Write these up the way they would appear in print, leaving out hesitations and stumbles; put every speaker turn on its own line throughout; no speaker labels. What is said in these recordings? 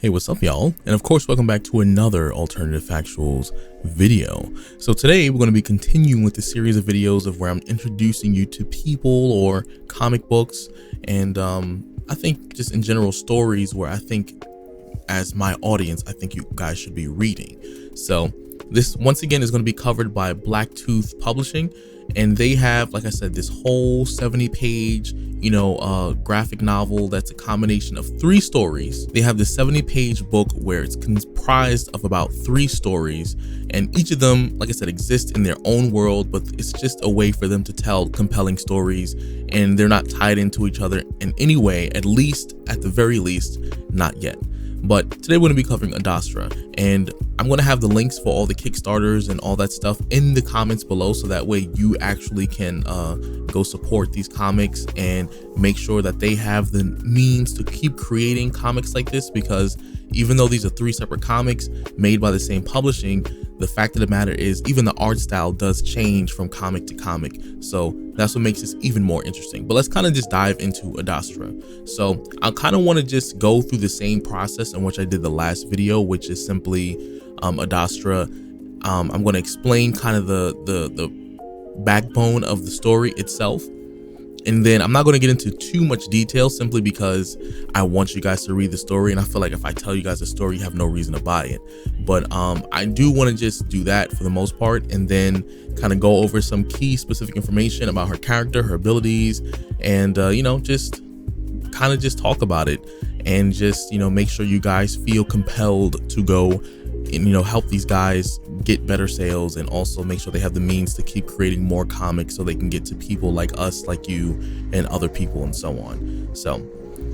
Hey, what's up, y'all? And of course, welcome back to another Alternative Factuals video. So today we're going to be continuing with the series of videos of where I'm introducing you to people or comic books and I think just in general stories where I think as my audience, I think you guys should be reading. So this once again is going to be covered by Blacktooth Publishing, and they have, like I said, this whole 70-page, graphic novel that's a combination of 3 stories. They have the 70-page book where it's comprised of about 3 stories, and each of them, like I said, exist in their own world, but it's just a way for them to tell compelling stories, and they're not tied into each other in any way, at the very least, not yet. But today we're going to be covering Adastra, and I'm going to have the links for all the Kickstarters and all that stuff in the comments below, so that way you actually can go support these comics and make sure that they have the means to keep creating comics like this, because even though these are 3 separate comics made by the same publishing, the fact of the matter is even the art style does change from comic to comic. So that's what makes this even more interesting. But let's kind of just dive into Adastra. So I kind of want to just go through the same process in which I did the last video, which is simply Adastra. I'm going to explain kind of the backbone of the story itself. And then I'm not going to get into too much detail simply because I want you guys to read the story, and I feel like if I tell you guys the story, you have no reason to buy it. But I do want to just do that for the most part, and then kind of go over some key specific information about her character, her abilities, and just kind of just talk about it, and just make sure you guys feel compelled to go and help these guys get better sales, and also make sure they have the means to keep creating more comics so they can get to people like us, like you, and other people, and so on. So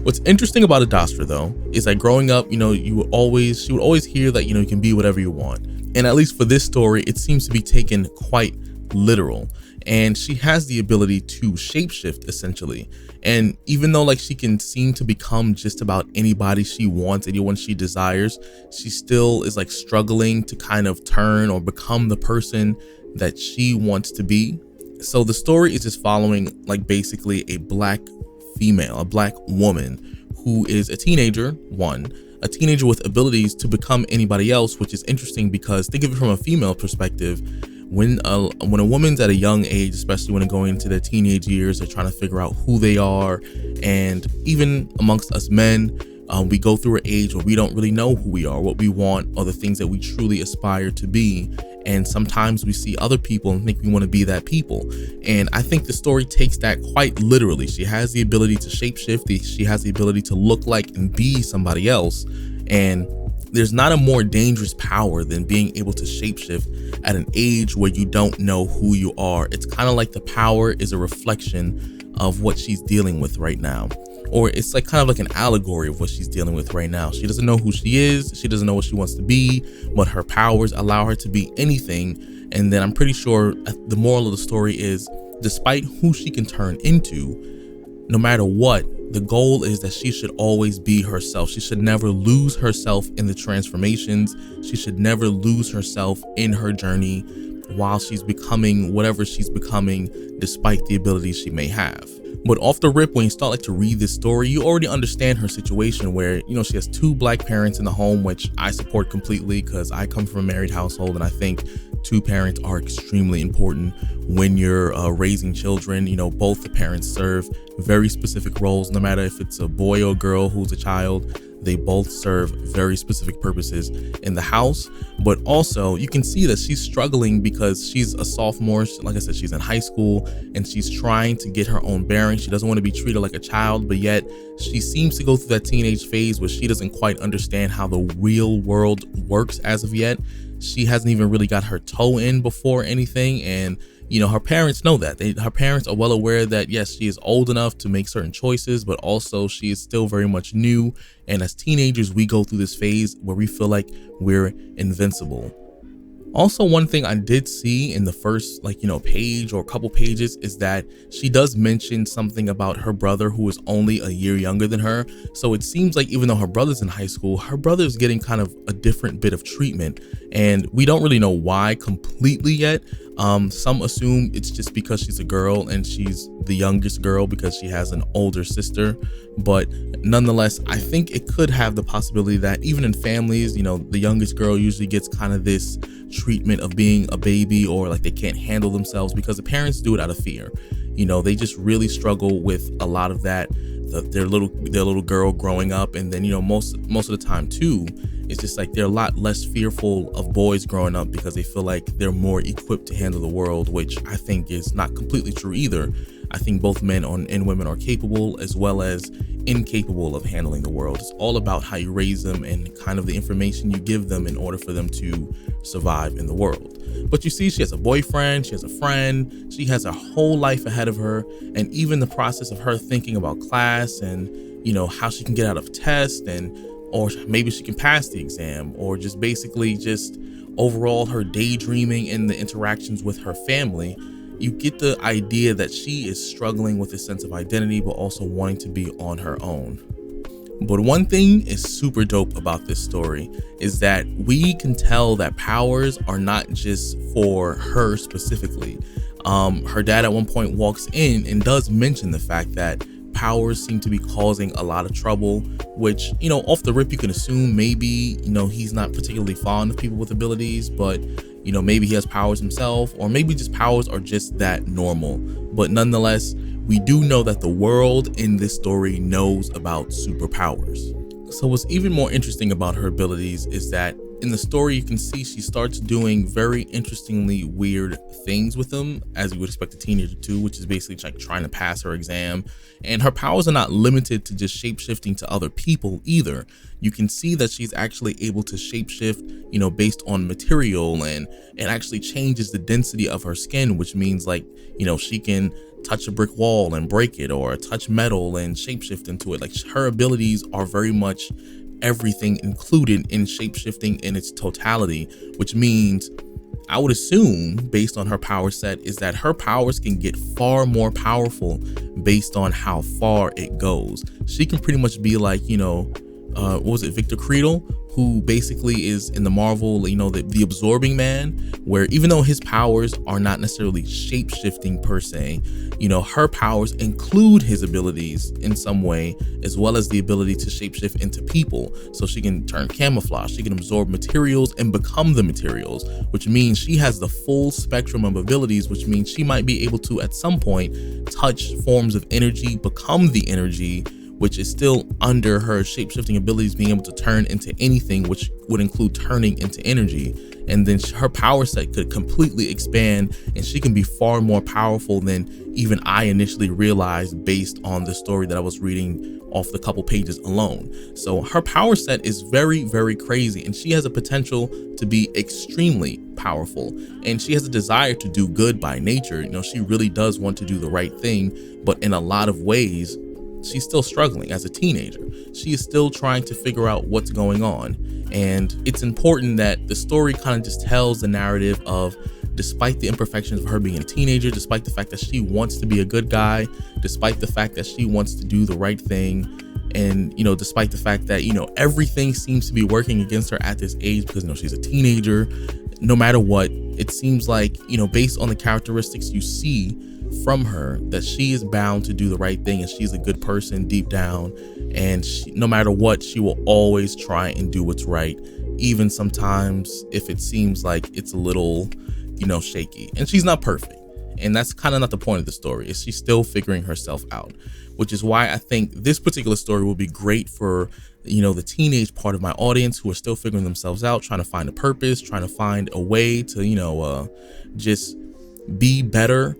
what's interesting about Adastra though is that growing up, she would always hear that you can be whatever you want, and at least for this story it seems to be taken quite literal. And she has the ability to shapeshift essentially, and even though she can seem to become just about anybody she wants, anyone she desires, she still is struggling to kind of turn or become the person that she wants to be. So the story is just following basically a black female, a black woman who is a teenager, a teenager with abilities to become anybody else, which is interesting because think of it from a female perspective. When a woman's at a young age, especially when they're going into their teenage years, they're trying to figure out who they are. And even amongst us men, we go through an age where we don't really know who we are, what we want, or the things that we truly aspire to be. And sometimes we see other people and think we want to be that people. And I think the story takes that quite literally. She has the ability to shapeshift. She has the ability to look like and be somebody else. And there's not a more dangerous power than being able to shapeshift at an age where you don't know who you are. It's kind of like the power is a reflection of what she's dealing with right now. Or it's kind of like an allegory of what she's dealing with right now. She doesn't know who she is. She doesn't know what she wants to be, but her powers allow her to be anything. And then I'm pretty sure the moral of the story is, despite who she can turn into, no matter what, the goal is that she should always be herself. She should never lose herself in the transformations. She should never lose herself in her journey while she's becoming whatever she's becoming, despite the abilities she may have. But off the rip, when you start to read this story, you already understand her situation where, she has 2 black parents in the home, which I support completely because I come from a married household, and I think 2 parents are extremely important when you're raising children. Both the parents serve very specific roles, no matter if it's a boy or girl who's a child. They both serve very specific purposes in the house. But also you can see that she's struggling because she's a sophomore. Like I said, she's in high school and she's trying to get her own bearings. She doesn't want to be treated like a child, but yet she seems to go through that teenage phase where she doesn't quite understand how the real world works as of yet. She hasn't even really got her toe in before anything, and her parents know that. Her parents are well aware that yes, she is old enough to make certain choices, but also she is still very much new. And as teenagers, we go through this phase where we feel like we're invincible. Also, one thing I did see in the first page or couple pages is that she does mention something about her brother who is only a year younger than her. So it seems like even though her brother's in high school, her brother's getting kind of a different bit of treatment. And we don't really know why completely yet. Some assume it's just because she's a girl and she's the youngest girl because she has an older sister. But nonetheless, I think it could have the possibility that even in families, you know, the youngest girl usually gets kind of this treatment of being a baby, or like they can't handle themselves because the parents do it out of fear. You know, they just really struggle with a lot of that, their little girl growing up. And then, you know, most of the time too, it's just like they're a lot less fearful of boys growing up because they feel like they're more equipped to handle the world, which I think is not completely true either. I think both men and women are capable as well as incapable of handling the world. It's all about how you raise them and kind of the information you give them in order for them to survive in the world. But you see, she has a boyfriend, she has a friend, she has a whole life ahead of her. And even the process of her thinking about class and, you know, how she can get out of tests, and or maybe she can pass the exam, or just basically just overall her daydreaming and the interactions with her family, you get the idea that she is struggling with a sense of identity, but also wanting to be on her own. But one thing is super dope about this story is that we can tell that powers are not just for her specifically. Her dad at one point walks in and does mention the fact that powers seem to be causing a lot of trouble, which, you know, off the rip you can assume maybe, you know, he's not particularly fond of people with abilities, but you know, maybe he has powers himself, or maybe just powers are just that normal. But nonetheless, we do know that the world in this story knows about superpowers. So what's even more interesting about her abilities is that in the story, you can see she starts doing very interestingly weird things with them, as you would expect a teenager to, which is basically like trying to pass her exam. And her powers are not limited to just shape-shifting to other people either. You can see that she's actually able to shapeshift, you know, based on material, and it actually changes the density of her skin, which means like, you know, she can touch a brick wall and break it, or touch metal and shapeshift into it. Like, her abilities are very much everything included in shapeshifting in its totality, which means I would assume, based on her power set, is that her powers can get far more powerful based on how far it goes. She can pretty much be like, you know, what was it, Victor Creedle, who basically is in the Marvel, you know, the absorbing man, where even though his powers are not necessarily shape-shifting per se, you know, her powers include his abilities in some way, as well as the ability to shapeshift into people. So she can turn camouflage, she can absorb materials and become the materials, which means she has the full spectrum of abilities, which means she might be able to at some point touch forms of energy, become the energy, which is still under her shape-shifting abilities, being able to turn into anything, which would include turning into energy. And then her power set could completely expand, and she can be far more powerful than even I initially realized based on the story that I was reading off the couple pages alone. So her power set is very, very crazy, and she has a potential to be extremely powerful, and she has a desire to do good by nature. You know, she really does want to do the right thing, but in a lot of ways, she's still struggling as a teenager. She is still trying to figure out what's going on. And it's important that the story kind of just tells the narrative of, despite the imperfections of her being a teenager, despite the fact that she wants to be a good guy, despite the fact that she wants to do the right thing, and, you know, despite the fact that, you know, everything seems to be working against her at this age because, you know, she's a teenager, no matter what, it seems like, you know, based on the characteristics you see from her, that she is bound to do the right thing, and she's a good person deep down, and no matter what, she will always try and do what's right, even sometimes if it seems like it's a little, you know, shaky. And she's not perfect, and that's kind of not the point of the story, is she's still figuring herself out, which is why I think this particular story will be great for, you know, the teenage part of my audience who are still figuring themselves out, trying to find a purpose, trying to find a way to, you know, just be better.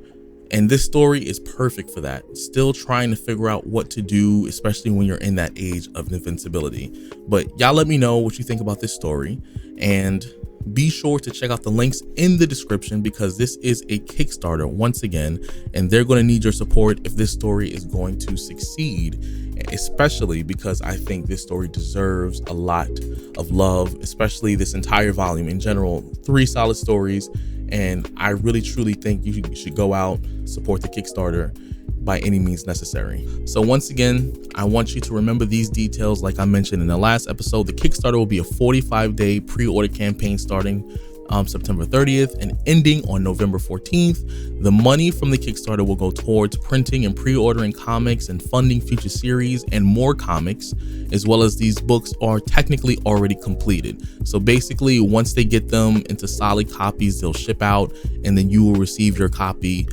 And this story is perfect for that. Still trying to figure out what to do, especially when you're in that age of invincibility. But y'all let me know what you think about this story, and be sure to check out the links in the description, because this is a Kickstarter once again, and they're going to need your support if this story is going to succeed, especially because I think this story deserves a lot of love, especially this entire volume in general. 3 solid stories. And I really truly think you should go out, support the Kickstarter, by any means necessary. So once again, I want you to remember these details. Like I mentioned in the last episode, the Kickstarter will be a 45-day pre-order campaign starting September 30th and ending on November 14th. The money from the Kickstarter will go towards printing and pre-ordering comics and funding future series and more comics, as well as these books are technically already completed. So basically, once they get them into solid copies, they'll ship out and then you will receive your copy,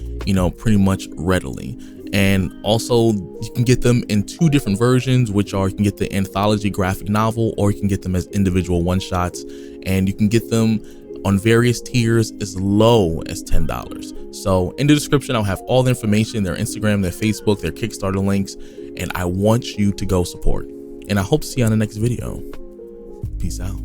pretty much readily. And also you can get them in 2 different versions, which are, you can get the anthology graphic novel, or you can get them as individual one-shots, and you can get them on various tiers as low as $10. So in the description, I'll have all the information, their Instagram, their Facebook, their Kickstarter links, and I want you to go support. And I hope to see you on the next video. Peace out.